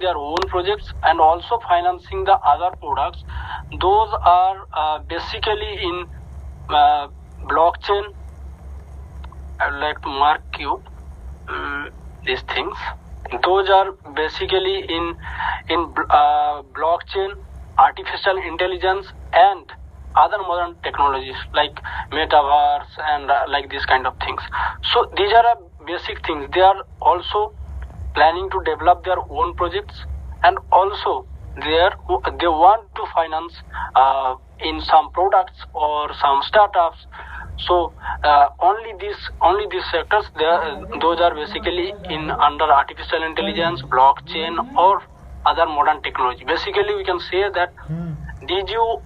their own projects and also financing the other products. Those are basically in blockchain. I would like to mark you these things. Those are basically in blockchain, artificial intelligence, and other modern technologies like metaverse and like these kind of things. So these are basic things. They are also planning to develop their own projects, and also they want to finance in some products or some startups. So only these sectors, those are basically in under artificial intelligence, blockchain, or other modern technology. Basically, we can say that DigiU,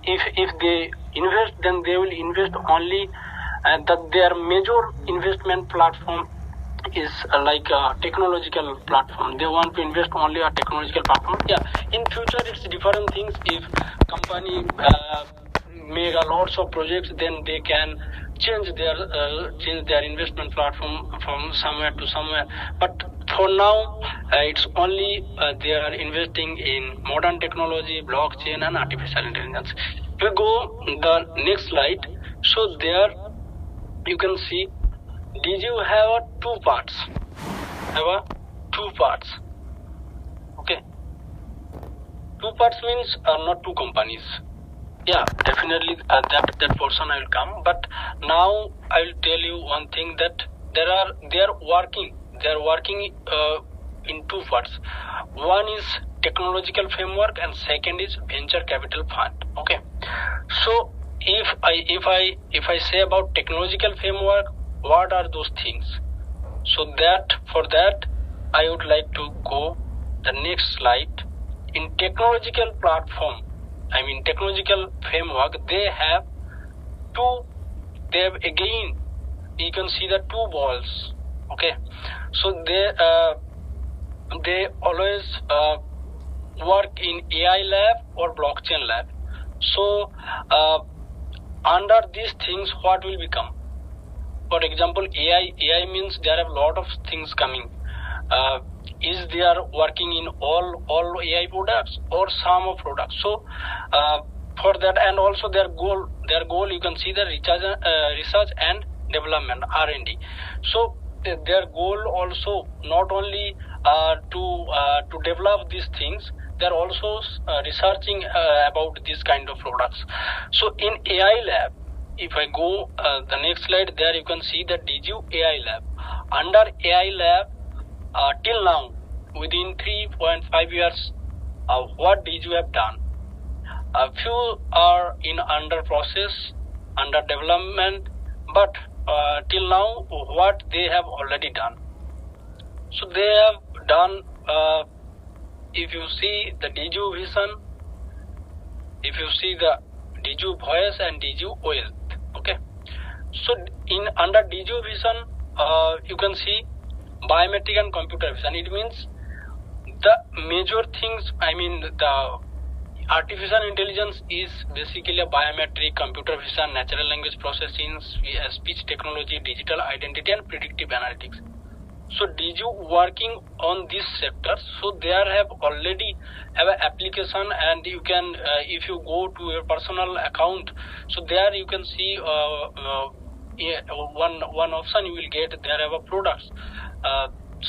if they invest, then they will invest only that their major investment platform is like a technological platform. They want to invest only a technological platform. Yeah, in future it's different things. If company make a lots of projects, then they can change their investment platform from somewhere to somewhere. But for now, it's only they are investing in modern technology, blockchain, and artificial intelligence. We go the next slide. So there you can see DigiU have two parts. Okay. Two parts means not two companies. Yeah, definitely that portion I will come. But now I will tell you one thing, that they are working in two parts. One is technological framework and second is venture capital fund. Okay. So if I say about technological framework, what are those things? So for that I would like to go the next slide. In technological platform, technological framework, they have again, you can see the two balls. Okay, so they always work in AI lab or blockchain lab. So under these things, what will become? For example, AI means there are a lot of things coming. Is they are working in all AI products or some of products? So for that, and also their goal you can see the research and development, R&D. So their goal also not only to develop these things, they are also researching about these kind of products. So in AI lab, if I go the next slide, there you can see the DigiU AI lab. Under AI lab, till now, within 3.5 years, what DigiU have done? A few are in under process, under development, but till now, what they have already done. So they have done, if you see the DigiU.Vision, if you see the DigiU Voice and DigiU Wealth. Okay. So in under DigiU.Vision, you can see biometric and computer vision. It means the major things, the artificial intelligence is basically a biometric, computer vision, natural language processing, speech technology, digital identity, and predictive analytics. So DigiU working on these sectors. So there have already have an application, and you can if you go to your personal account, so there you can see one option you will get. There have a products.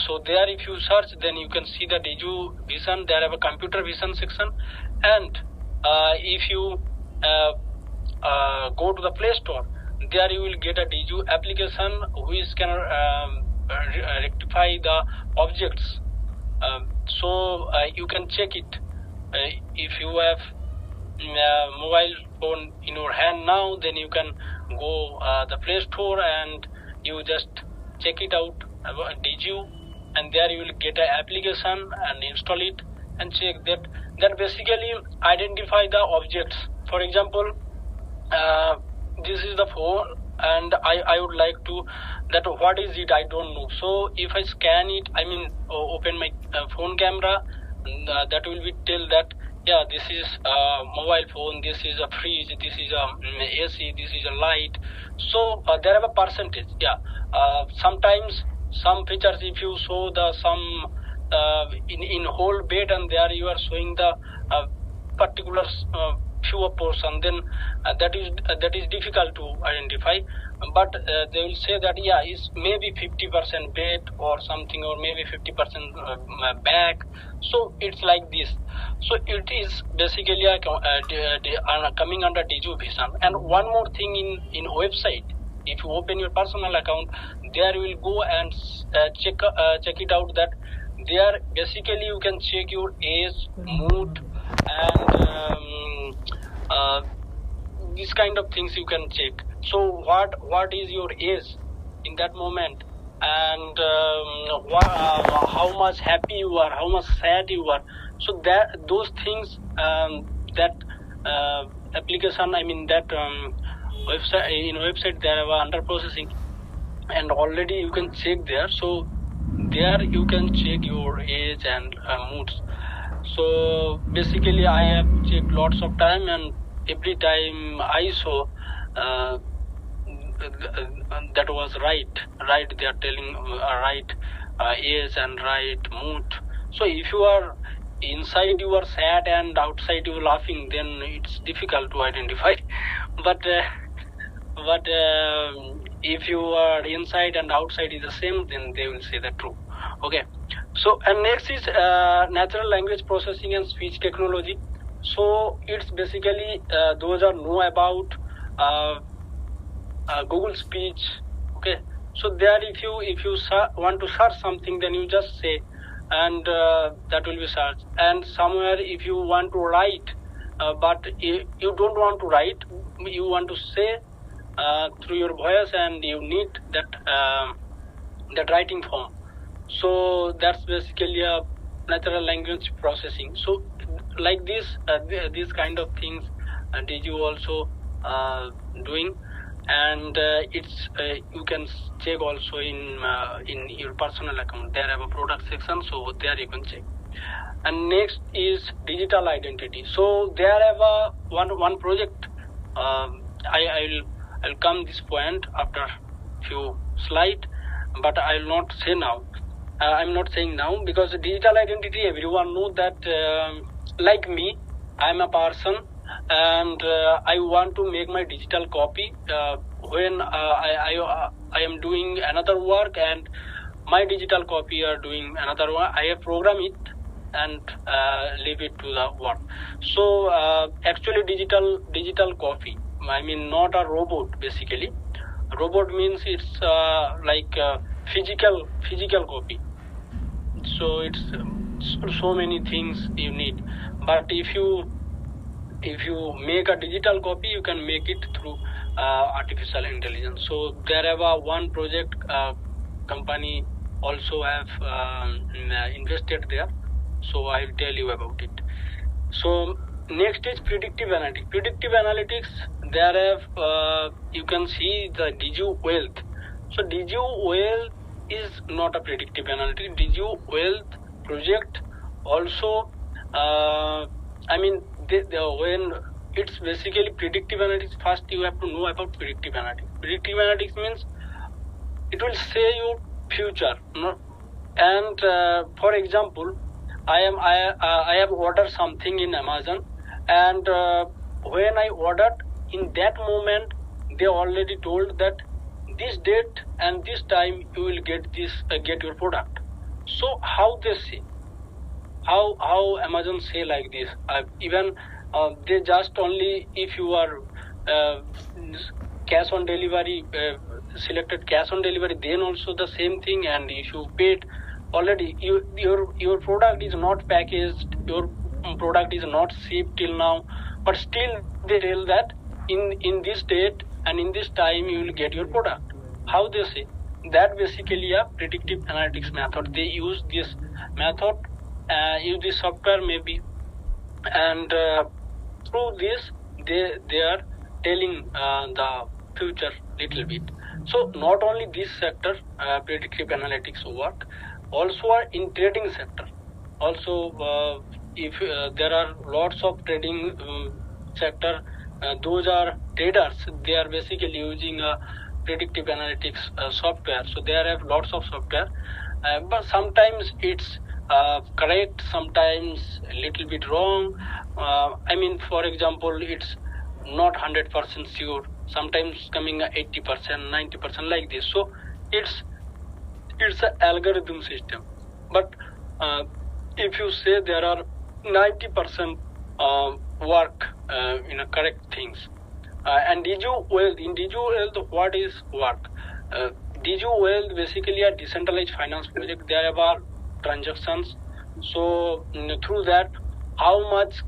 So there if you search, then you can see the DigiU.Vision. There have a computer vision section, and if you go to the Play Store, there you will get a DigiU application which can rectify the objects. So you can check it. If you have mobile phone in your hand now, then you can go the Play Store and you just check it out about DigiU, and there you will get an application and install it and check that basically identify the objects. For example, this is the phone, and I would like to that what is it, I don't know. So if I scan it, open my phone camera, that will be tell that yeah, this is a mobile phone, this is a fridge, this is a AC, this is a light. So there have a percentage. Yeah, sometimes some features, if you show the some in whole bed, and there you are showing the particular fewer portion, then that is difficult to identify. But they will say that yeah, it's maybe 50% bed or something, or maybe 50% back. So it's like this. So it is basically coming under DigiU.Vision. And one more thing in website, if you open your personal account, there you will go and check it out that there basically you can check your age, mood, and these kind of things you can check. So what is your age in that moment, and how much happy you are, how much sad you are. So that those things, that application, I mean that website they are under processing, and already you can check there. So there you can check your age and moods. So basically I have checked lots of time, and every time I saw that was right. They are telling right age and right mood. So if you are inside you are sad and outside you are laughing, then it's difficult to identify. But if you are inside and outside is the same, then they will say the true. Okay. So and next is natural language processing and speech technology. So it's basically those are know about Google Speech. Okay. So there, if you want to search something, then you just say, and that will be searched. And somewhere if you want to write, but you don't want to write, you want to say through your voice, and you need that writing form. So that's basically a natural language processing. So like this, these kind of things DigiU also doing, and it's you can check also in your personal account. There have a product section, so there you can check. And next is digital identity. So there have a one project. I'll come this point after few slides, but I'll not say now. I'm not saying now, because digital identity, everyone know that. Like me, I'm a person, and I want to make my digital copy when I am doing another work, and my digital copy are doing another one. I have programmed it and leave it to the work. So actually digital copy, I mean not a robot. Basically robot means it's like physical copy. So it's so many things you need. But if you make a digital copy, you can make it through artificial intelligence. So there have one project company also have invested there. So I'll tell you about it. So next is predictive analytics. Predictive analytics, there have you can see the DigiU Wealth. So DigiU Wealth is not a predictive analytics. DigiU Wealth project also, I mean when it's basically predictive analytics, first you have to know about predictive analytics. Predictive analytics means it will say your future, no? And for example, I have ordered something in Amazon, and when I ordered, in that moment they already told that this date and this time you will get this get your product. So how they say, how Amazon say like this? Even they just only, if you are cash on delivery, selected cash on delivery, then also the same thing. And if you paid already, your product is not packaged, your product is not shipped till now, but still they tell that in this date and in this time you will get your product. How they say? That basically a predictive analytics method. They use this method, use this software maybe, and through this they are telling the future little bit. So not only this sector predictive analytics work, also in trading sector. Also if there are lots of trading sector, those are traders, they are basically using predictive analytics software. So there have lots of software, but sometimes it's correct, sometimes a little bit wrong. I mean, for example, it's not 100% sure, sometimes coming 80%, 90% like this. So it's an algorithm system. But if you say there are 90% work in a correct things, and DigiU.Wealth, what is work? DigiU.Wealth basically a decentralized finance project. There are transactions. So through that, how much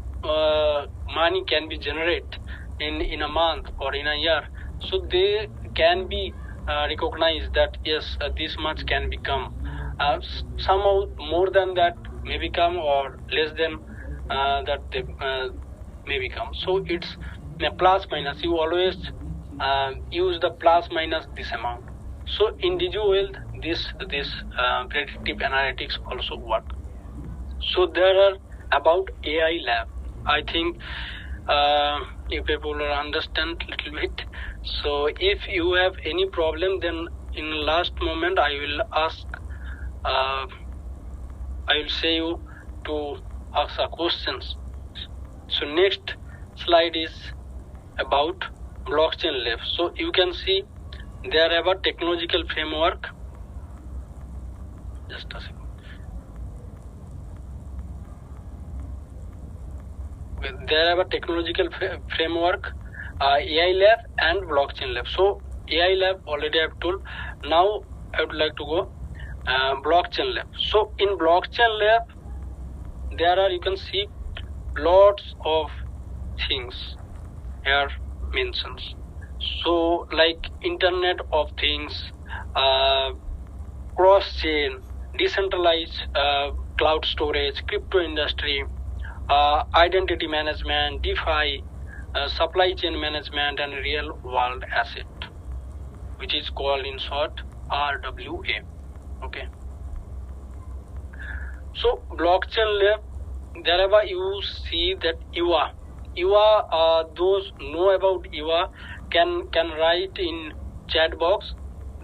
money can be generated in a month or in a year? So they can be recognized that yes, this much can become. Somehow more than that may become, or less than that they may become. So it's a plus minus. You always use the plus minus this amount. So in DigiU.Wealth, this predictive analytics also work. So there are about AI lab. I think you people will understand a little bit. So if you have any problem, then in last moment I will ask. I will say you to ask a questions. So next slide is about blockchain lab. So you can see there are a technological framework. Just a second. There are a technological framework, AI lab and blockchain lab. So AI lab already I have told. Now I would like to go blockchain lab. So in blockchain lab, there are, you can see, lots of things here mentions. So like Internet of Things, cross-chain, decentralized cloud storage, crypto industry, identity management, DeFi, supply chain management, and real world asset, which is called in short RWA. Okay. So blockchain lab, wherever you see that EVA, those know about EVA can write in chat box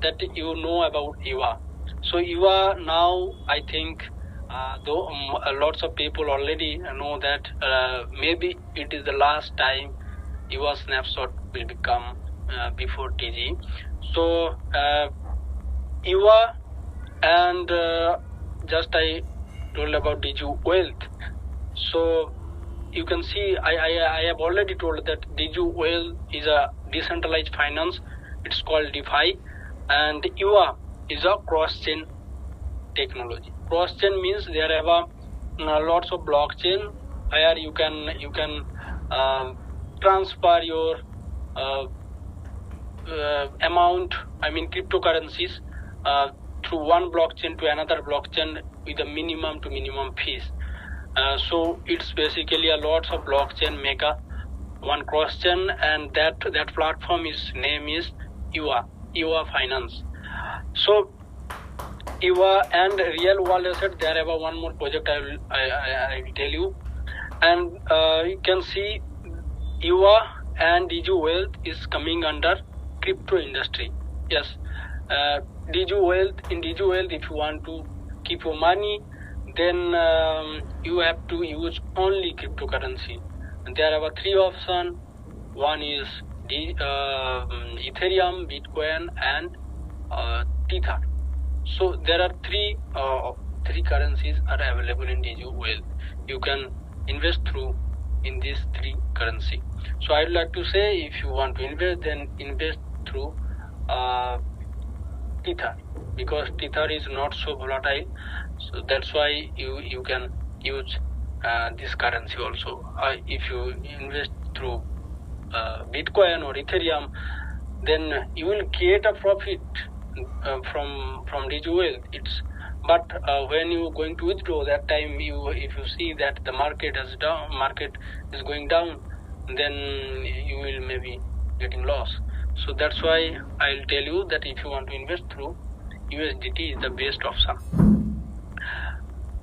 that you know about EVA. So EVA now, I think though lots of people already know that maybe it is the last time EVA snapshot will become before DG. So EVA and just I told about DigiU.Wealth. So you can see I have already told that DigiU.Wealth is a decentralized finance. It's called DeFi, and EVA is a cross-chain technology. Cross-chain means there are lots of blockchain where you can transfer your amount, I mean cryptocurrencies, through one blockchain to another blockchain with a minimum to minimum fees. So it's basically a lots of blockchain make a one cross-chain, and that platform is name is EVA Finance. So EVA and real world asset, there are one more project I will tell you, and you can see EVA and DigiU.Wealth is coming under crypto industry. Yes, DigiU.Wealth, in DigiU.Wealth, if you want to keep your money, then you have to use only cryptocurrency. And there are three options. One is Ethereum, Bitcoin, and Tether. So there are three currencies are available in DigiU.Wealth. You can invest through in these three currency. So I'd like to say, if you want to invest, then invest through Tether, because Tether is not so volatile. So that's why you can use this currency also. If you invest through Bitcoin or Ethereum, then you will create a profit from DigiU.Wealth. But when you going to withdraw, that time if you see that the market is going down, then you will maybe getting loss. So that's why I'll tell you that if you want to invest through USDT is the best option.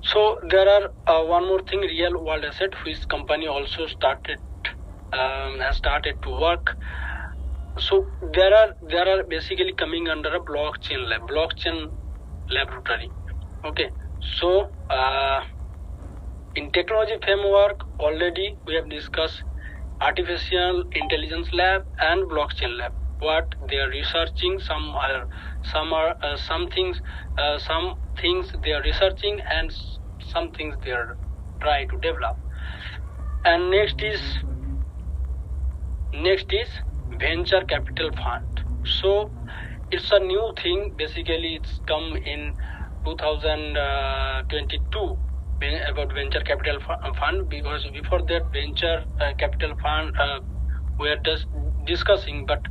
So there are one more thing, real world asset, which company also has started to work. So there are basically coming under a blockchain laboratory. Okay, So in technology framework already we have discussed artificial intelligence lab and blockchain lab. What they are researching, some things they are researching, and some things they are trying to develop. And next is venture capital fund. So it's a new thing. Basically, it's come in 2022 about venture capital fund, because before that venture capital fund we are just discussing but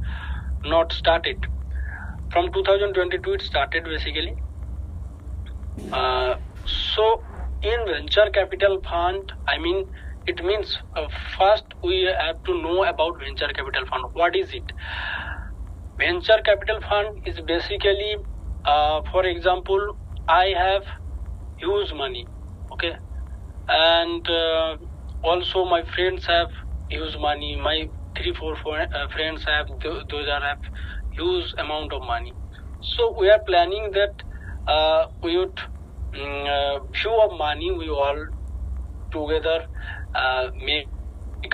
not started. From 2022 it started basically. So in venture capital fund, I mean, it means first we have to know about venture capital fund. What is it? Venture capital fund is basically, for example, I have huge money, okay, and also my friends have huge money. My 3-4 friends have those have huge amount of money. So we are planning that we would few of money we all together make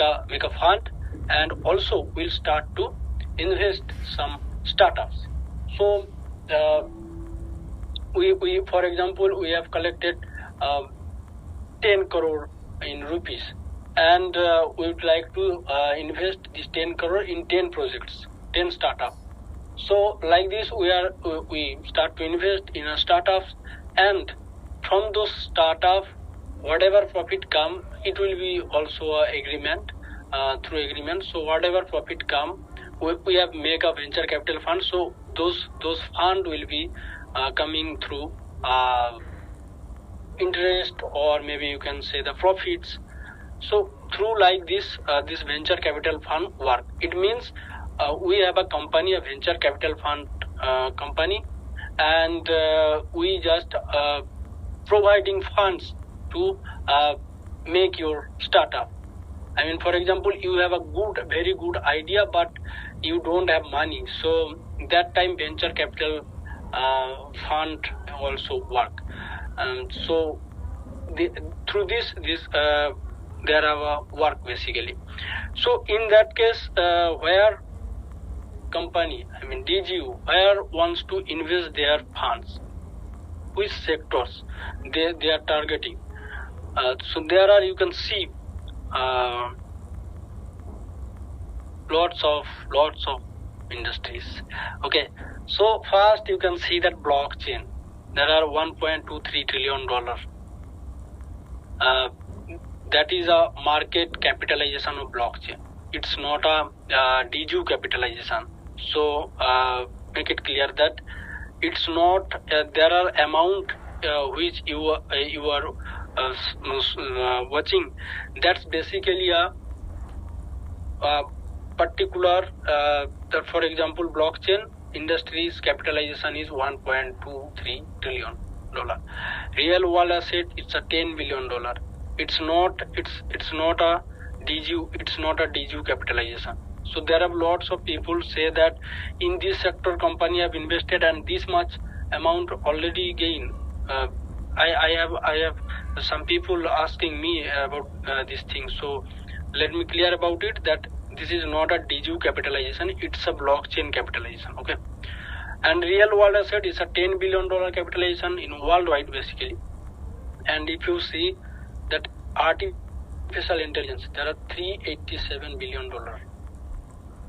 a fund, and also we'll start to invest some startups. So we for example, we have collected 10 crore in rupees, and we would like to invest this 10 crore in 10 projects, 10 startups. So like this we start to invest in a startups, and from those startups whatever profit come, it will be also a agreement, through agreement. So whatever profit come, we have make a venture capital fund. So those fund will be coming through interest, or maybe you can say the profits. So through like this this venture capital fund work. It means we have a company, a venture capital fund company, and we just providing funds to make your startup. I mean, for example, you have a very good idea, but you don't have money. So that time venture capital fund also work. So through this there are work basically. So in that case, where company, I mean DigiU, where wants to invest their funds, which sectors they are targeting. So there are, you can see lots of industries. Okay, so first you can see that blockchain, there are $1.23 trillion. That is a market capitalization of blockchain. It's not a DigiU capitalization. So make it clear that it's not there are amount which you are watching. That's basically a particular for example, blockchain industries capitalization is $1.23 trillion. Real world asset, it's a $10 billion. It's not a DigiU capitalization. So there are lots of people say that in this sector company have invested and this much amount already gain. I have some people asking me about this thing. So let me clear about it that this is not a DigiU capitalization, it's a blockchain capitalization. Okay, and real world asset is a $10 billion capitalization in worldwide basically. And if you see that artificial intelligence, there are $387 billion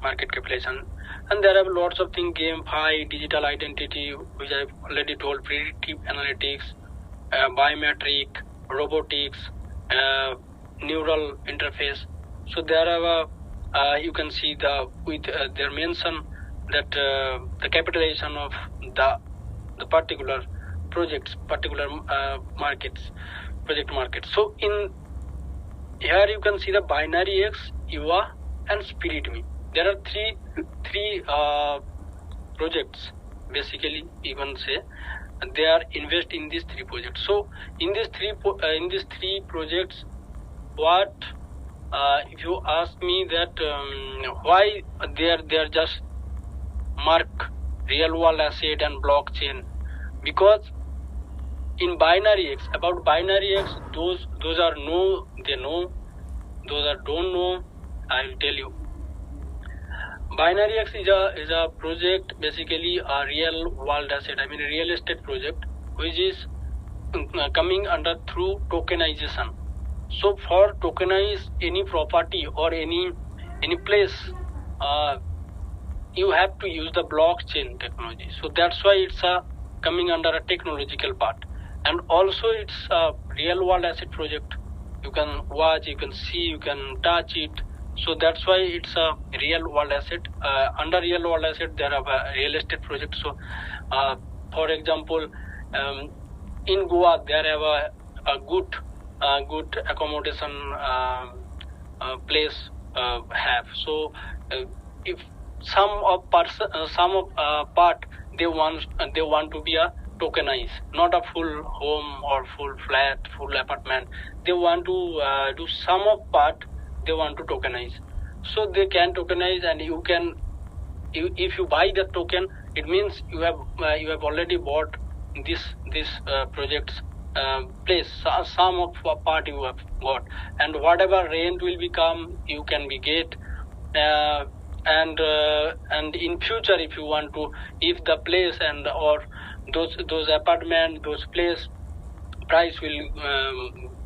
market capitalization. And there are lots of things, GameFi, digital identity, which I've already told, predictive analytics, biometric, robotics, neural interface. So there are you can see they mention that the capitalization of the particular projects, particular markets, project markets. So in here you can see the binary X, UA, and Spirit Me. There are three projects basically, you can say they are invest in these 3 projects. So in these three projects, what if you ask me that why they are just mark real world asset and blockchain, because in binary X, about binary X, those are know, they know, those are don't know, I will tell you. Binary X is a project, basically a real world asset, I mean a real estate project, which is coming under through tokenization. So for tokenize any property or any place, you have to use the blockchain technology. So that's why it's coming under a technological part, and also it's a real world asset project. You can watch, you can see, you can touch it. So that's why it's a real world asset. Under real world asset, there are real estate projects. So, for example, in Goa, there have a good accommodation place have. So, if some of part they want to be a tokenized, not a full home or full flat, full apartment. They want to do some of part. They want to tokenize, so they can tokenize, and you can, if you buy the token, it means you have already bought this project's place. Some of part you have got, and whatever rent will become, you can be get. And in future, if you want to, if the place and or those apartment, those place price will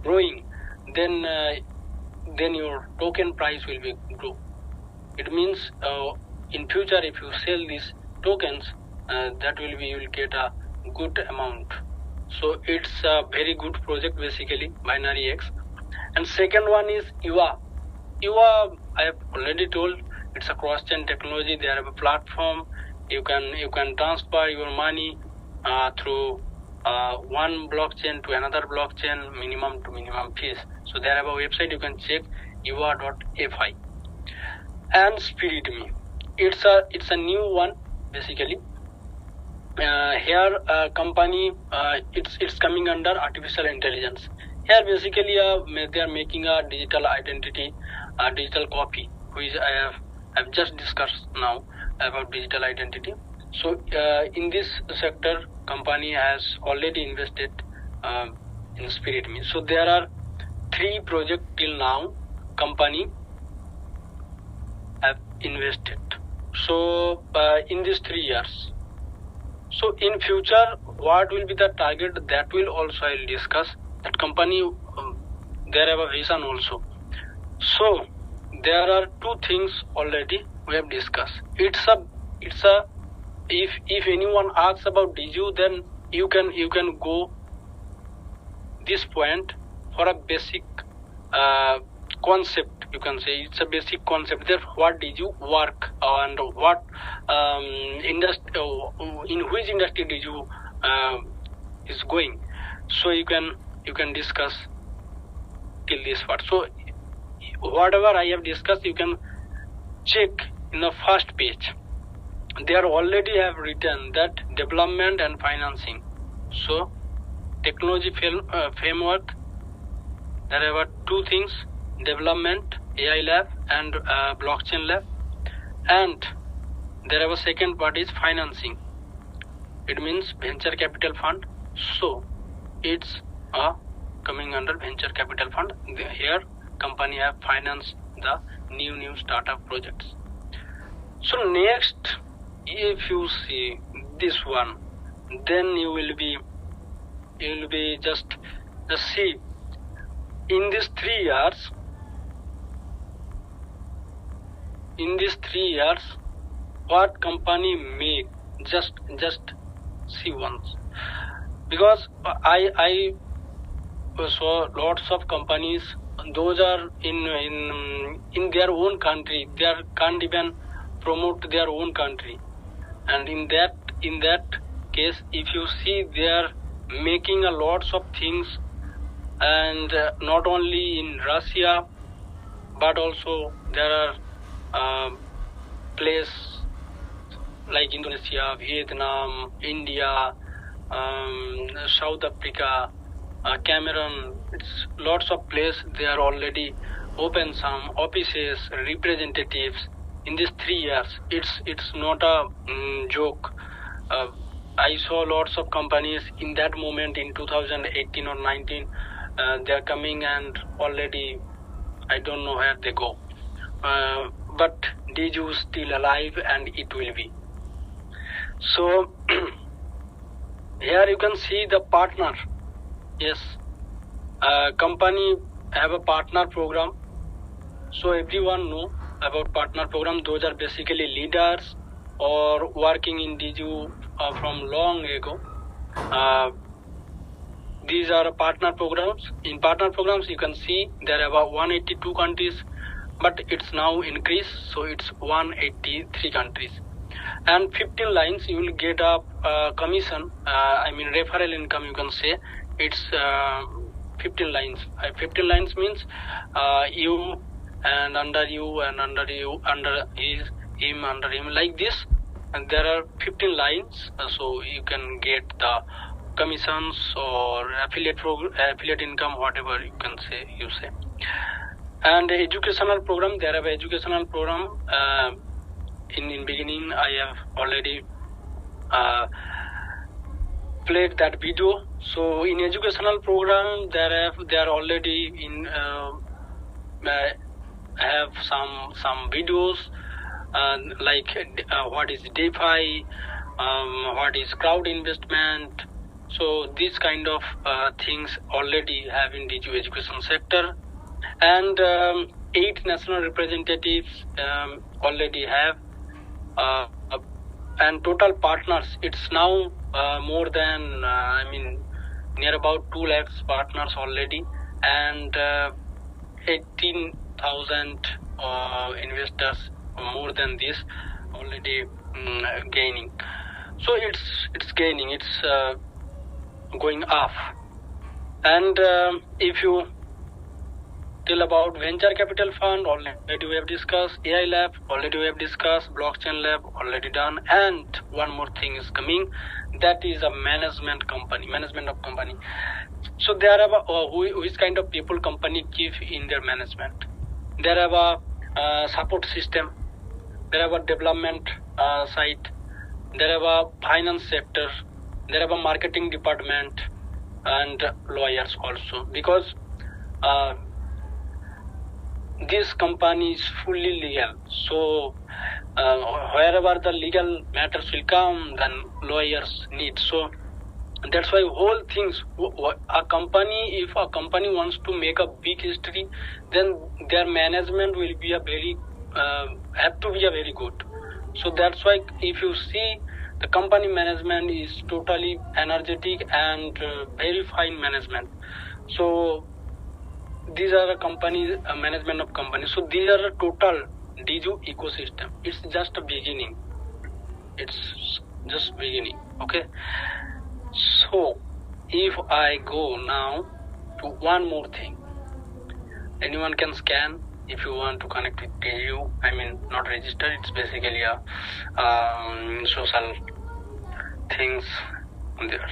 growing, then your token price will be grow. It means in future, if you sell these tokens, that will be, you will get a good amount. So it's a very good project, basically binary X. And second one is I.J. I have already told, it's a cross-chain technology. They have a platform. You can transfer your money through one blockchain to another blockchain, minimum to minimum fees. So they have a website, you can check, I.J. And SpiritMe. It's a new one, basically. Here company, it's coming under artificial intelligence. Here basically they are making a digital identity, a digital copy, which I've just discussed now about digital identity. So in this sector, company has already invested in SpiritMe. So there are 3 projects till now company have invested. So in these 3 years. So in future, what will be the target? That will also I'll discuss. That company, there have a vision also. So there are 2 things already we have discussed. It's a if anyone asks about DigiU, then you can go this point for a basic concept. You can say it's a basic concept. There, what DigiU work and what industry, in which industry DigiU is going. So you can discuss till this part. So whatever I have discussed, you can check in the first page. They are already have written that development and financing. So technology framework, there are 2 things: development, AI lab, and blockchain lab. And there are a second part is financing. It means venture capital fund. So it's coming under venture capital fund. Here company have financed the new startup projects. So next, if you see this one, then you will be just see in these 3 years. In these 3 years, what company made, just see once, because I saw lots of companies. Those are in their own country. They can't even promote their own country. And in that case, if you see, they are making a lots of things, and not only in Russia, but also there are places like Indonesia, Vietnam, India, South Africa, Cameroon. It's lots of places. They are already open some offices, representatives in these 3 years. It's not a joke. I saw lots of companies in that moment in 2018 or 19. They are coming and already I don't know where they go. But DigiU is still alive and it will be. So here you can see the partner. Yes, company have a partner program. So everyone know about partner program. Those are basically leaders or working in DigiU from long ago. These are partner programs. In partner programs, you can see there are about 182 countries, but it's now increased, so it's 183 countries. And 15 lines you will get a commission. Referral income. You can say it's 15 lines. 15 lines means you and under you and under you, under him, under him, like this. And there are 15 lines, so you can get the commissions or affiliate income, whatever you can say, And educational program, there are educational program. In beginning, I have already played that video. So in educational program, there are already in have some videos like what is DeFi, what is crowd investment. So these kind of things already have in DigiU education sector, and 8 national representatives already have, and total partners, it's now more than near about 2 lakhs partners already, and 18,000 investors, more than this already gaining. So it's gaining, it's going up. And if you tell about venture capital fund, already we have discussed. AI lab, already we have discussed. Blockchain lab, already done. And one more thing is coming, that is a management of company. So there are which kind of people company give in their management. There are a support system, there are a development side, there are a finance sector, there are a marketing department, and lawyers also, because this company is fully legal. So wherever the legal matters will come, then lawyers need. So that's why whole things, a company, if a company wants to make a big history, then their management will be have to be a very good. So that's why if you see, the company management is totally energetic and very fine management. So these are the companies, management of companies. So these are the total DigiU ecosystem. It's just a beginning. It's just beginning. Okay. So if I go now to one more thing, anyone can scan if you want to connect with DigiU. Not register. It's basically a social things there.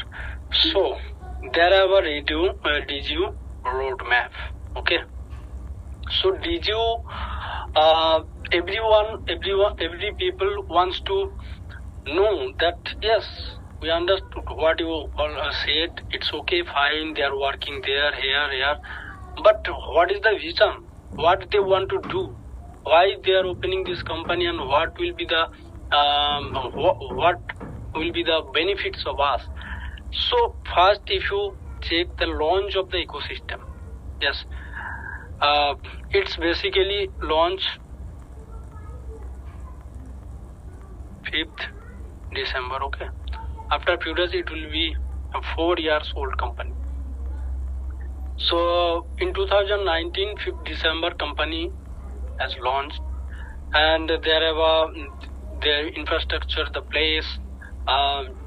So there are a DigiU roadmap. Okay. So DigiU, every people wants to know that yes, we understood what you all said. It's okay, fine. They are working there, here. But what is the vision? What they want to do? Why they are opening this company, and what will be the benefits of us? So first, if you check the launch of the ecosystem, yes, it's basically launched 5th December. Okay, after a few days it will be a 4 years old company. So in 2019 5th December company has launched, and there are their infrastructure, the place,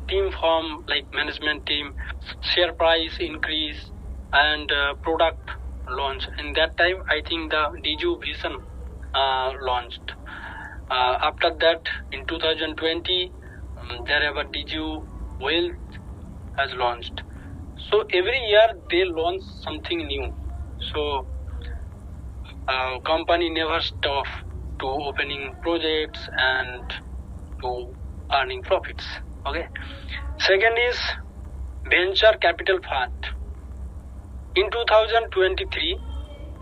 team form, like management team, share price increase, and product launch. In that time, I think the DigiU.Vision launched. After that, in 2020, there are DigiU Wealth has launched. So every year they launch something new. So company never stop to opening projects and to earning profits. Okay. Second is venture capital fund. In 2023,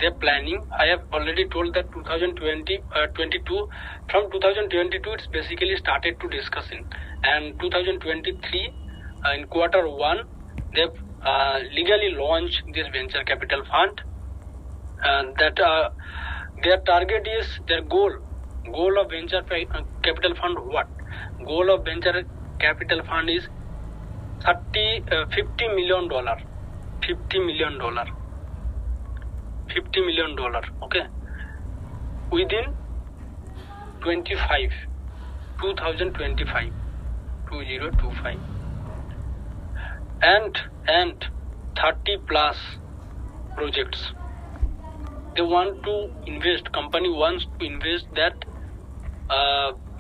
they're planning. I have already told that 2022. From 2022, it's basically started to discussing, and 2023 in Q1, they've legally launched this venture capital fund. That their target is their goal of venture capital fund. What goal of venture capital fund is $50 million. $50 million. Okay, within 2025, and 30 plus projects. They want to invest. Company wants to invest that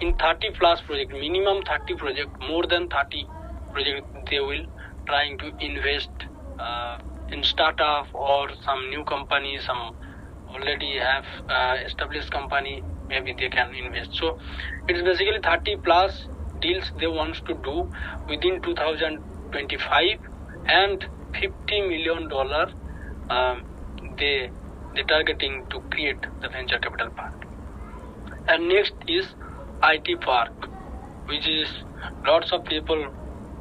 in 30 plus project, minimum 30 project, more than 30 project. They will trying to invest in startup or some new company, some already have established company, maybe they can invest. So it's basically 30 plus deals they want to do within 2025, and $50 million they targeting to create the venture capital fund. And next is IT park, which is lots of people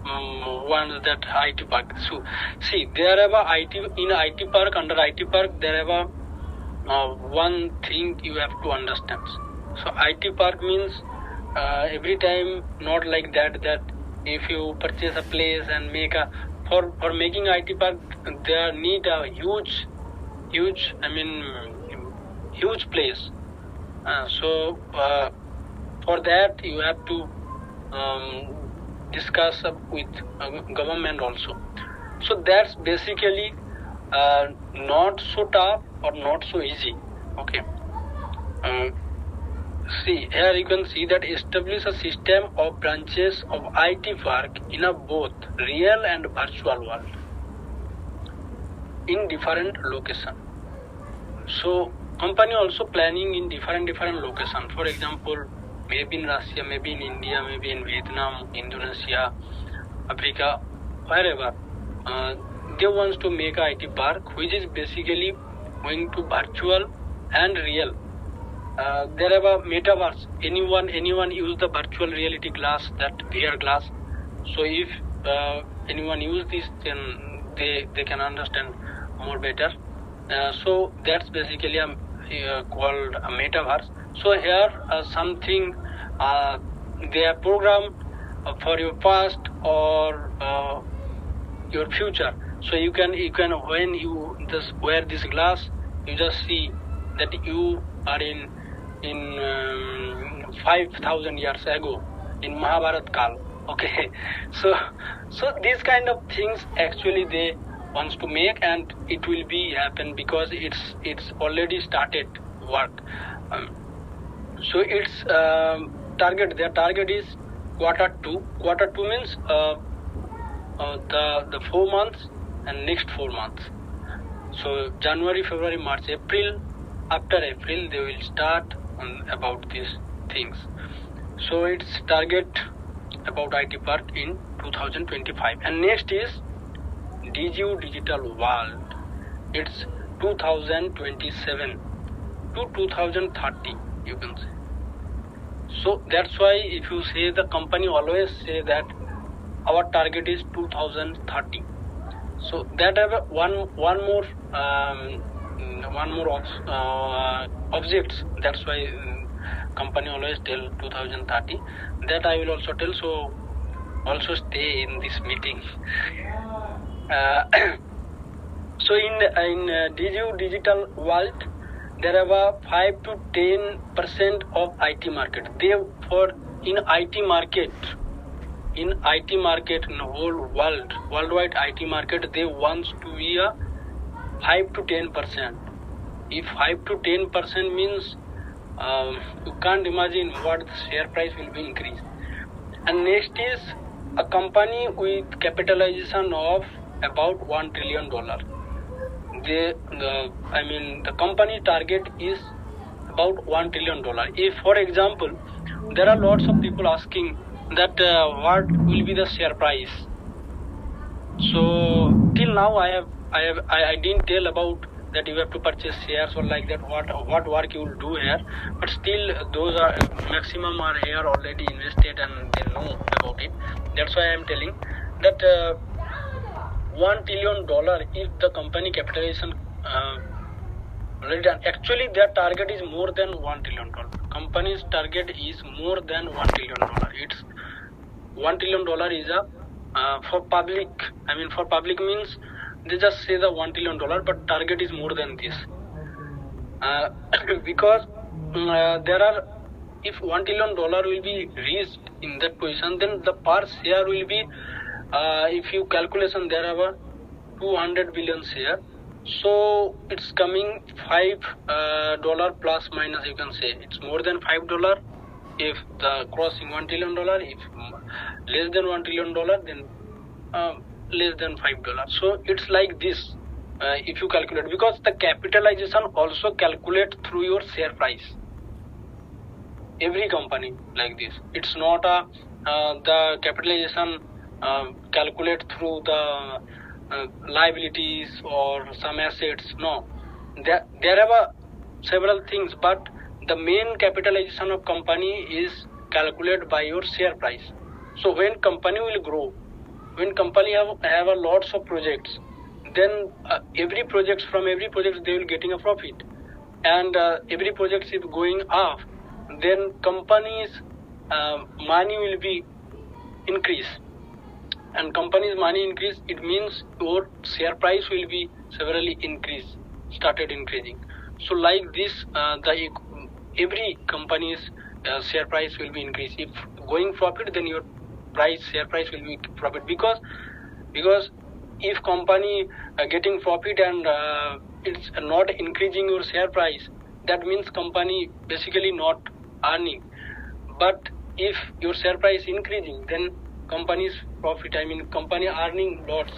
want that IT park. So see, there are IT in IT park. Under IT park, there are one thing you have to understand. So IT park means every time not like that if you purchase a place and make a for making IT park, there need a huge place. So for that you have to discuss with government also. So that's basically not so tough or not so easy. Okay. See, here you can see that establish a system of branches of IT park in a both real and virtual world in different location. So company also planning in different location. For example, maybe in Russia, maybe in India, maybe in Vietnam, Indonesia, Africa, wherever. They want to make a IT park, which is basically going to virtual and real. There are metaverse. Anyone use the virtual reality glass, that VR glass. So if anyone use this, then they can understand more better. So that's basically called a metaverse. So here something they are programmed for your past or your future. So you can when you just wear this glass, you just see that you are in 5,000 years ago in Mahabharat Kal. Okay, so these kind of things actually they wants to make, and it will be happen because it's already started work. So its target, their target is Q2. Q2 means the 4 months and next 4 months. So January, February, March, April. After April, they will start about these things. So its target about IT park in 2025. And next is DigiU Digital World. It's 2027 to 2030, you can say. So that's why if you say, the company always say that our target is 2030. So that have one more objects. That's why company always tell 2030. That I will also tell. So also stay in this meeting. So in DigiU Digital World, there are 5 to 10% of IT market. Therefore, in IT market, in the whole world, worldwide IT market, they want to be a 5 to 10%. If 5 to 10% means you can't imagine what the share price will be increased. And next is a company with capitalization of about $1 trillion. The company target is about $1 trillion. If, for example, there are lots of people asking that what will be the share price. So till now I didn't tell about that you have to purchase shares or like that, what work you will do here, but still those are maximum are here already invested and they know about it. That's why I am telling that $1 trillion if the company capitalization already done. Actually their target is more than $1 trillion. Company's target is more than $1 trillion. It's $1 trillion is a for public. I mean for public means they just say the $1 trillion, but target is more than this. Because there are, if $1 trillion will be reached in that position, then the per share will be, if you calculation there are 200 billion share, so it's coming $5 plus minus, you can say it's more than $5 if the crossing $1 trillion, if less than $1 trillion, then less than $5. So it's like this if you calculate, because the capitalization also calculate through your share price. Every company like this. It's not a the capitalization calculate through the liabilities or some assets. No, there are several things, but the main capitalization of company is calculated by your share price. So when company will grow, when company have a lots of projects, then every project they will getting a profit, and every project is going up, then company's money will be increase, and company's money increase, it means your share price will be severally started increasing. So like this every company's share price will be increased. If going profit, then your share price will be profit, because if company getting profit and it's not increasing your share price, that means company basically not earning. But if your share price increasing, then company's profit, I mean company earning lots,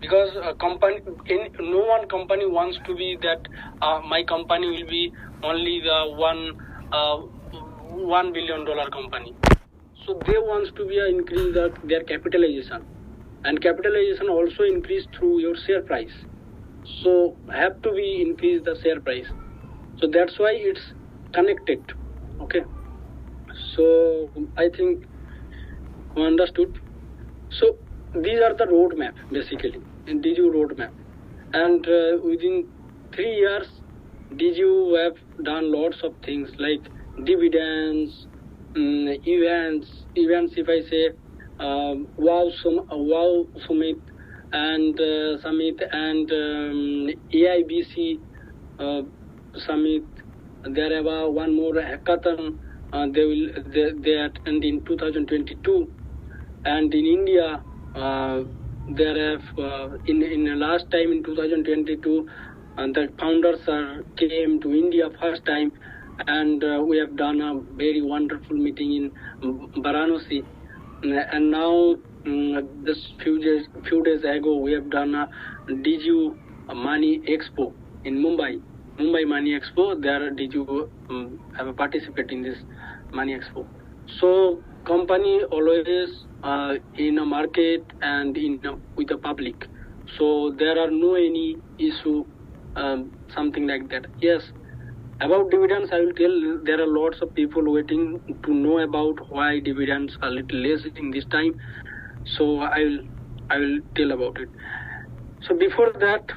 because no one company wants to be that my company will be only the $1 billion company. So they wants to be increase their capitalization, and capitalization also increase through your share price. So have to be increase the share price. So that's why it's connected. Okay. So I think you understood. So these are the roadmap basically in DigiU roadmap, and within 3 years DigiU have done lots of things like dividends, events. If I say Wow Summit and AIBC Summit. There are one more hackathon. They attend in 2022, and in India there have in the last time in 2022 the founders came to India first time, and we have done a very wonderful meeting in Varanasi, and now this few days ago we have done a DigiU Money Expo in Mumbai Money Expo. There DigiU have participated in this Money Expo. So company always in a market and with the public, so there are no any issue something like that. Yes, about dividends I will tell. There are lots of people waiting to know about why dividends are little less in this time, so I will tell about it. So before that,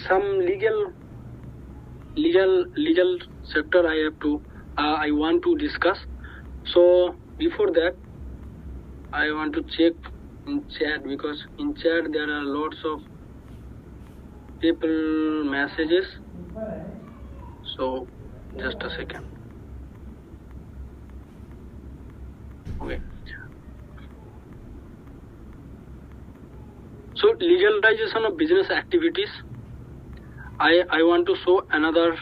some legal sector I want to discuss. So before that, I want to check in chat, because in chat there are lots of people messages. So just a second. Okay. So legalization of business activities. I want to show another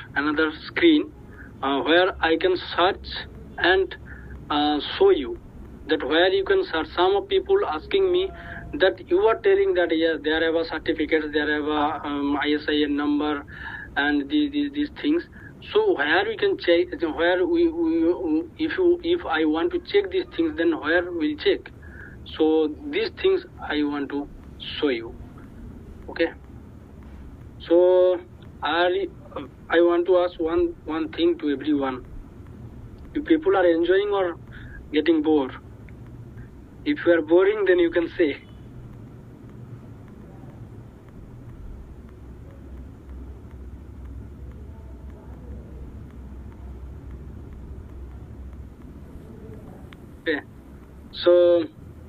screen where I can search and show you that where you can search. Some people asking me that you are telling that yes, there are certificates, there are ISIN number and these things, So where we can check, where if I want to check these things, then where we'll check. So these things I want to show you. Okay. So I want to ask one thing to everyone. If people are enjoying or getting bored. If you are boring, then you can say. Okay. So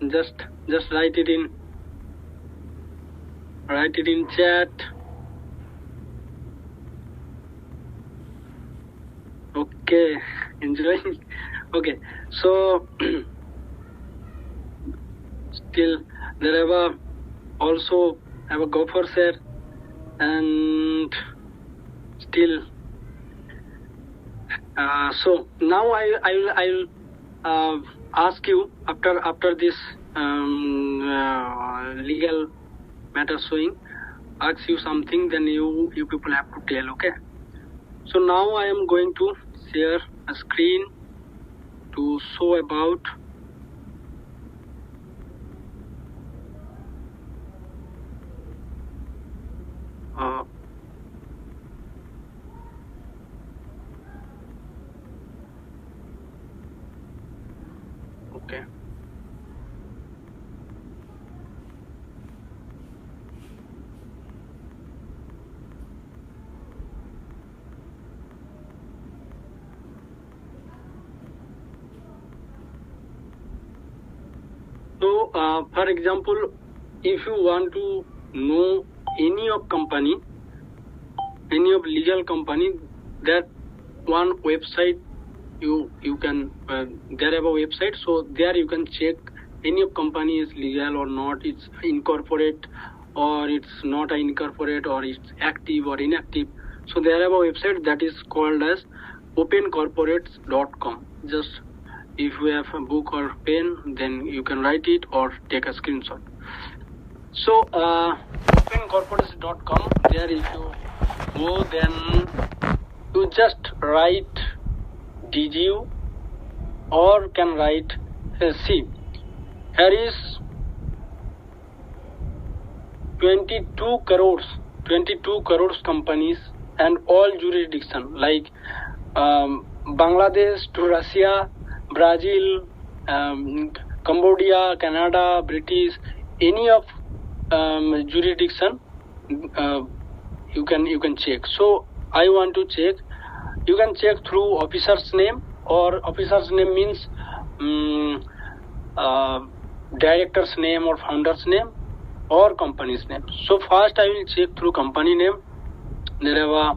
just write it in chat. Okay, enjoying. Okay, so still there also have a Gopher Sir, and still so now I'll ask you after this legal matter showing, ask you something, then you people have to tell. Okay, so now I am going to share a screen to show about okay. So for example, if you want to know any of legal company, that one website you can there have a website, so there you can check any of company is legal or not, it's incorporate or it's not incorporate, or it's active or inactive. So there have a website that is called as opencorporates.com. just if you have a book or pen, then you can write it or take a screenshot. So opencorporates.com, there if you go, then you just write DigiU or can write see, here is 22 crores companies and all jurisdiction, like Bangladesh to Russia, Brazil, Cambodia, Canada, British, any of jurisdiction you can check. So I want to check. You can check through officer's name, or officer's name means director's name or founder's name or company's name. So first I will check through company name. There have a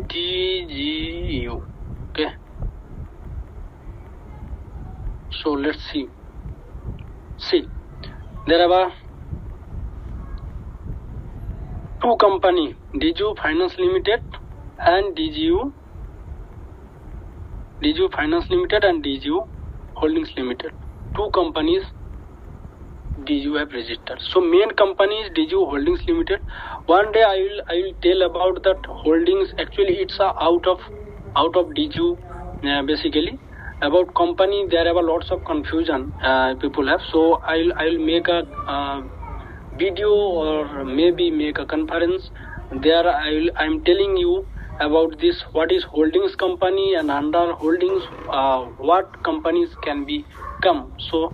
DigiU. Okay. So let's see. There are two company, DigiU Finance Limited and DigiU Finance Limited and DigiU Holdings Limited. Two companies DigiU have registered. So main company is DigiU Holdings Limited. One day I will tell about that holdings. Actually, it's out of DigiU basically. About company, there are lots of confusion people have. So I'll make a video or maybe make a conference. There I'm telling you about this, what is holdings company, and under holdings what companies can become. So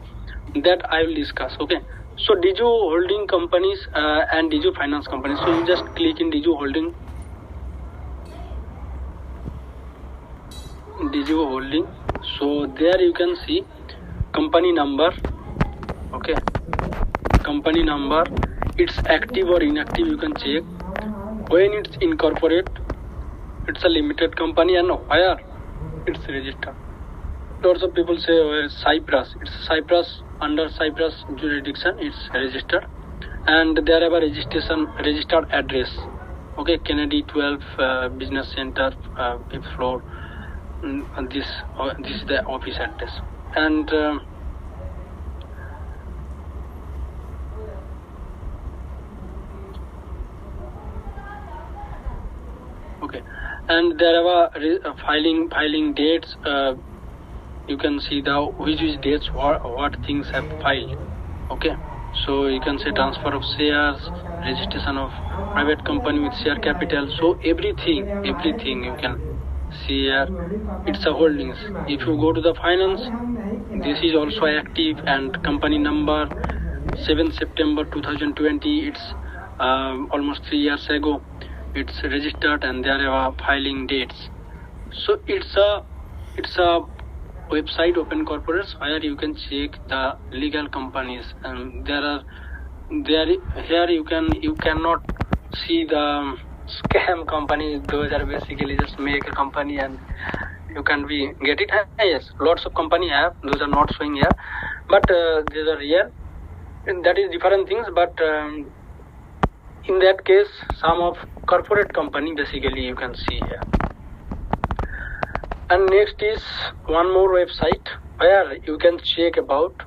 that I will discuss. Okay. So DigiU holding companies and DigiU finance companies. So you just click in DigiU holding. DigiU holding. So there you can see company number. Okay, company number, it's active or inactive, you can check. When it's incorporate, it's a limited company, and where it's registered. Lots of people say Cyprus, it's Cyprus, under Cyprus jurisdiction it's registered, and there have a registered address. Okay, Kennedy 12 Business Center, 5th floor. This is the office address, and okay, and there are filing dates. You can see the which dates what things have filed. Okay, so you can say transfer of shares, registration of private company with share capital. So everything you can see here, it's a holdings. If you go to the finance, this is also active, and company number 7 September 2020, it's almost 3 years ago it's registered, and there are filing dates. So it's a website open corporates where you can check the legal companies, and here you cannot see the scam companies. Those are basically just make a company and you can get it. Yes, lots of company have, those are not showing here, but these are real, and that is different things. But in that case, some of corporate company basically you can see here. And next is one more website where you can check about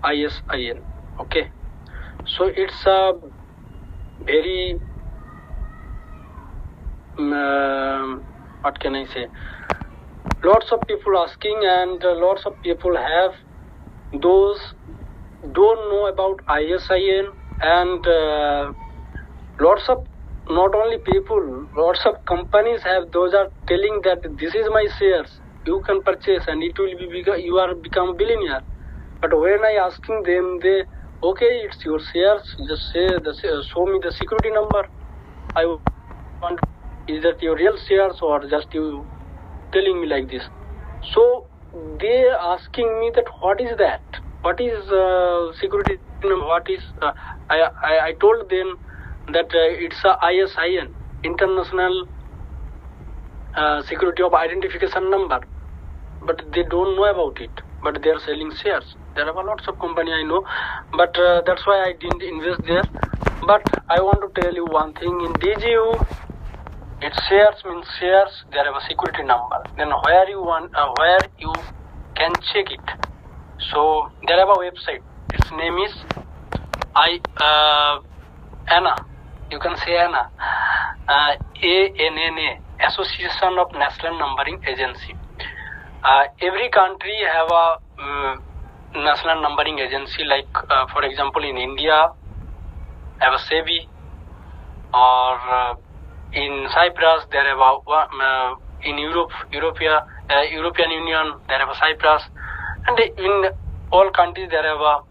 ISIN. Okay, so it's a very what can I say, lots of people asking, and lots of people have those don't know about ISIN, and lots of not only people, lots of companies have, those are telling that this is my shares, you can purchase and it will be you are become billionaire. But when I asking them, they okay, it's your shares, just say show me the security number. I want, is that your real shares or just you telling me like this? So they asking me that what is that, what is security number, what is I told them that it's a ISIN, International Security of Identification Number, but they don't know about it, but they are selling shares. There are lots of company I know, but that's why I didn't invest there. But I want to tell you one thing, in DigiU, its shares means shares, there have a security number, then where you can check it. So there have a website, its name is ANNA, you can say ANNA, ANNA, Association of National Numbering Agency. Every country have a national numbering agency, like for example in India have a SEBI, or in Cyprus there have a in European Union there have a Cyprus, and in all countries there have a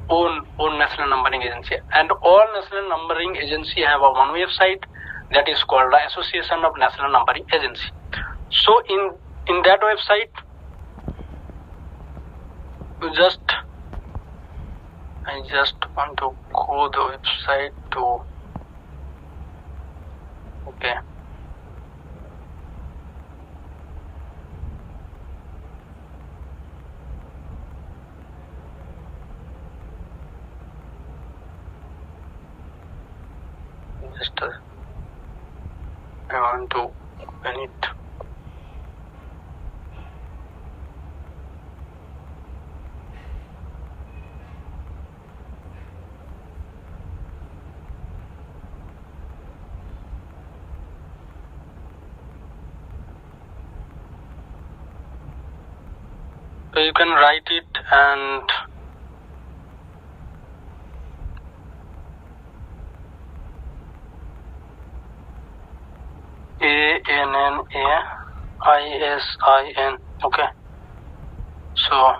own national numbering agency, and all national numbering agency have a one website that is called the Association of National Numbering Agency. So in that website, I just want to go the website to, okay. Just I want to open it. So you can write it and ANNAISIN. Okay. So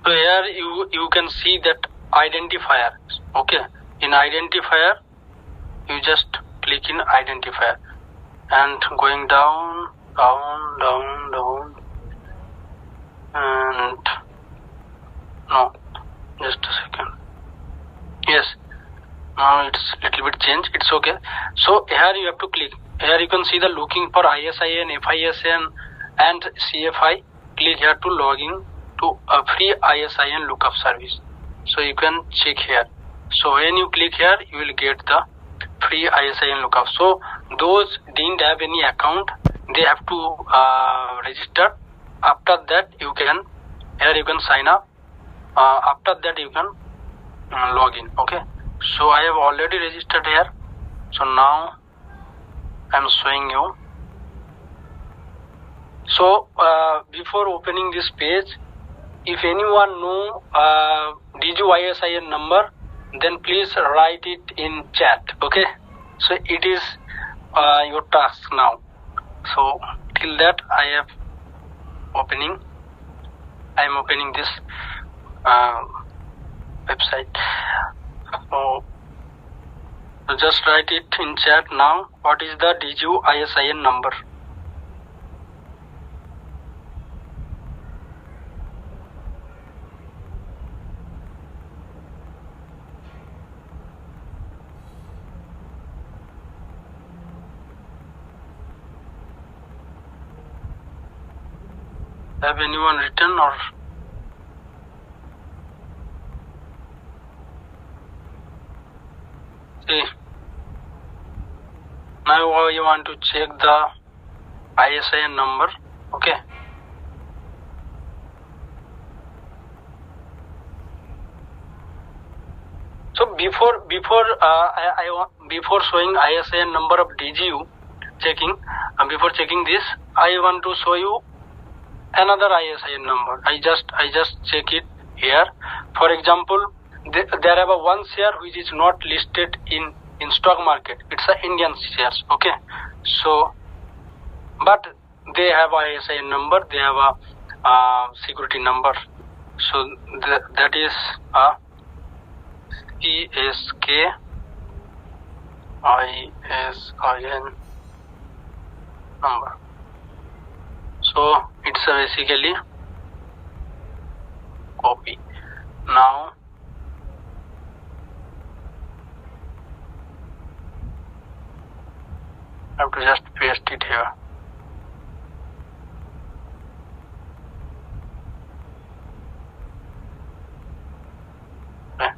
here you can see that identifier. Okay, in identifier you just click in identifier and going down, and no, just a second. Yes, now it's little bit changed, it's okay. So here you have to click, here you can see the looking for ISIN, FISN and CFI. Click here to log in to a free ISIN lookup service. So you can check here. So when you click here, you will get the free ISIN lookup. So those didn't have any account, they have to register. After that you can sign up. After that you can log in. Okay, so I have already registered here, so now I am showing you. So before opening this page, if anyone know DigiU.Vision number, then please write it in chat. Okay, so it is your task now. So till that I am opening this website. So just write it in chat now. What is the DigiU.Vision number? Have anyone written or? See, now you want to check the ISIN number. Okay. So before showing ISIN number of DigiU checking, before checking this, I want to show you another ISIN number. I just check it here. For example, there have one share which is not listed in stock market. It's an Indian shares. Okay, so but they have ISIN number. They have a security number. So that is a CSKISIN number. So it's basically copy. Now I have to just paste it here. Okay.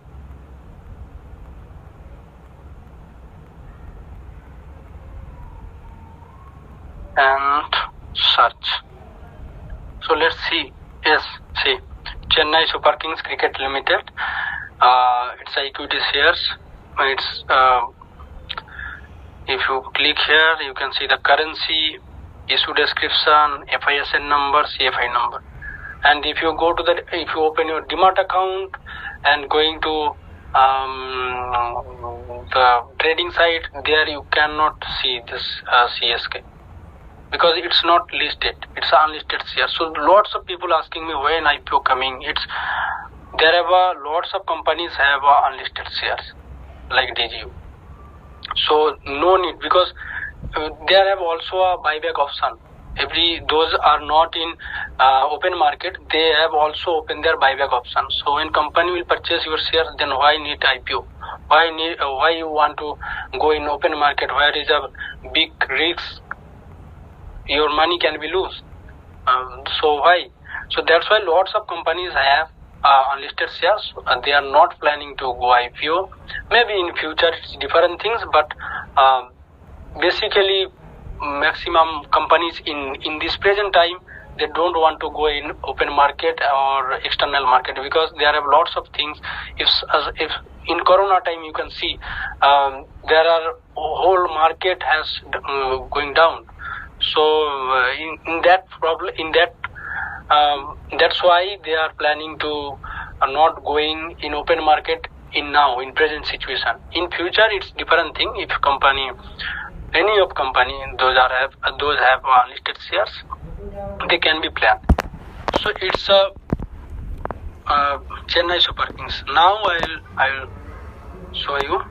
And search. So let's see. Yes, see, Chennai Super Kings Cricket Limited. It's equity shares. It's if you click here, you can see the currency, issue description, FISN number, CFI number. And if you go to if you open your Demat account and going to the trading site, there you cannot see this CSK. Because it's not listed, it's unlisted share. So lots of people asking me when IPO coming. There are lots of companies have unlisted shares like DigiU. So no need, because there have also a buyback option. Those are not in open market, they have also opened their buyback option. So when company will purchase your shares, then why need IPO? Why you want to go in open market where is a big risk? Your money can be lost. So why? So that's why lots of companies have unlisted shares. They are not planning to go IPO. Maybe in future it's different things, but basically maximum companies in this present time, they don't want to go in open market or external market, because there are lots of things. If in Corona time you can see there are whole market has going down. So in that problem, that's why they are planning to not going in open market in present situation. In future it's different thing. If any of company those have unlisted shares, they can be planned. So it's a Chennai Super Kings. Now I'll show you.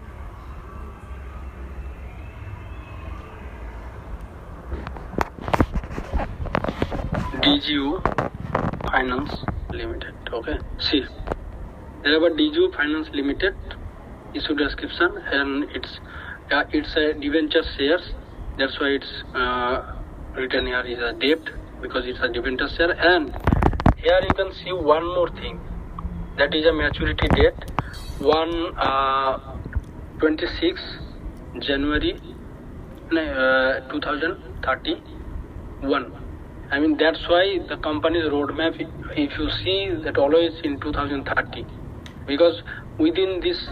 DigiU Finance Limited. Okay, see, there are DigiU Finance Limited issue description, and it's a debenture shares. That's why it's written here is a debt, because it's a debenture share. And here you can see one more thing, that is a maturity date 26 January 2030. one. I mean, that's why the company's roadmap, if you see, that always in 2030, because within this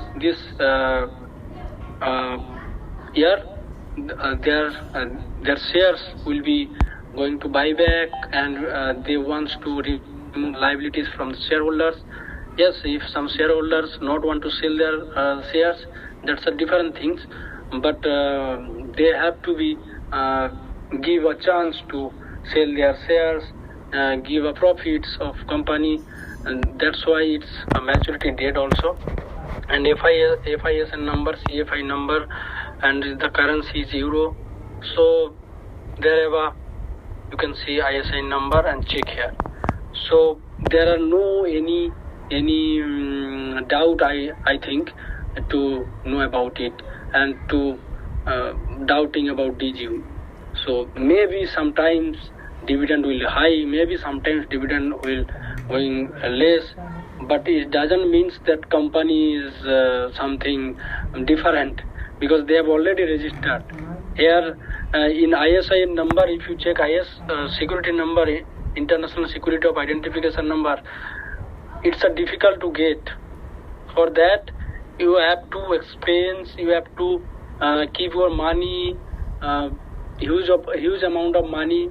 year, their shares will be going to buyback, and they want to remove liabilities from the shareholders. Yes, if some shareholders not want to sell their shares, that's a different things, but they have to be give a chance to sell their shares, give a profits of company, and that's why it's a maturity date also. And FISN number, CFI number, and the currency is euro. So there you can see ISIN number and check here. So there are no any doubt, I think, to know about it and to doubting about DigiU. So maybe sometimes dividend will high, maybe sometimes dividend will going less, but it doesn't mean that company is something different, because they have already registered here in ISIN number. If you check security number, International Security of Identification number, it's a difficult to get. For that you have to expense, you have to keep your money, huge amount of money.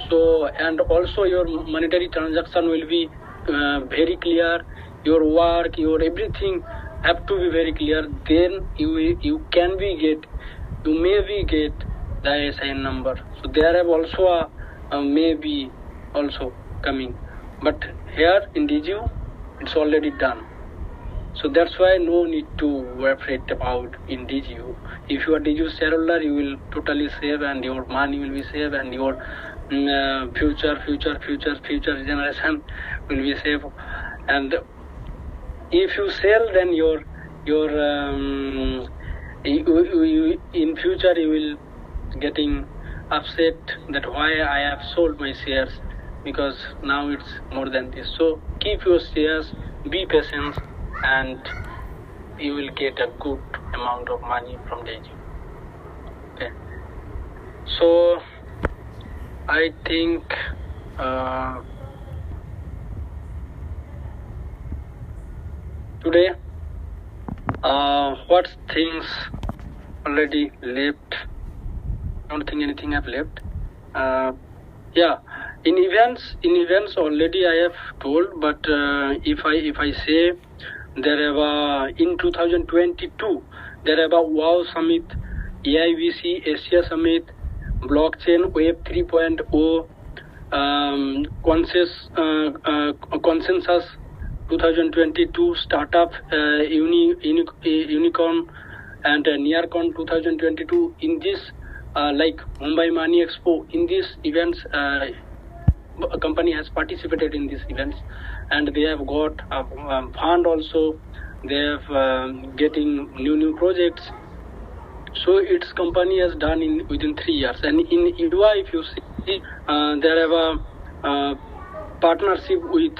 So, and also your monetary transaction will be very clear, your work, your everything have to be very clear. Then you may be get the ISIN number. So there have also a maybe also coming, but here in DigiU it's already done. So that's why no need to worry afraid about in DigiU. If you are DigiU shareholder, you will totally save, and your money will be saved, and your future generation will be saved. And if you sell, then your in future you will getting upset that why I have sold my shares, because now it's more than this. So keep your shares, be patient, and you will get a good amount of money from DigiU. Okay. So I think today what things already left, I don't think anything have left. Yeah, in events already I have told, but if I say, there have in 2022 there have a WOW Summit, AIBC Asia Summit, Blockchain Web 3.0, Consensus 2022, Startup Unicorn, and NearCon 2022. In this like Mumbai Money Expo, in these events a company has participated in these events, and they have got a fund also. They have getting new projects. So its company has done within 3 years. And in India, if you see, there have a partnership with